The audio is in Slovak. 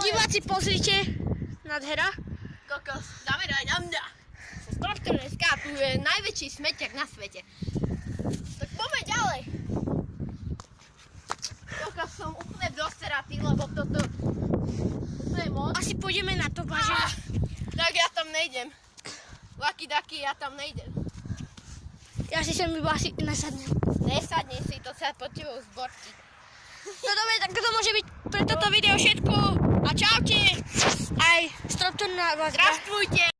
Diváci, pozrite, nádhera. Kokos, zameraj na mňa. Som Stormtrner.sk, tu je najväčší smeťak na svete. Tak poďme ďalej. Kokos, som úplne doseratý, lebo toto je moc. Asi pôjdeme na to, vážená. Tak ja tam nejdem. Lucky Ducky, ja tam nejdem. Ja si sem iba asi nasadnem. Nesadni si, to sa pod tebou zbortí. No dobre, tak to môže byť pre toto video všetko. A čaute. Aj Stormtrner na vás. Zdravstvujte.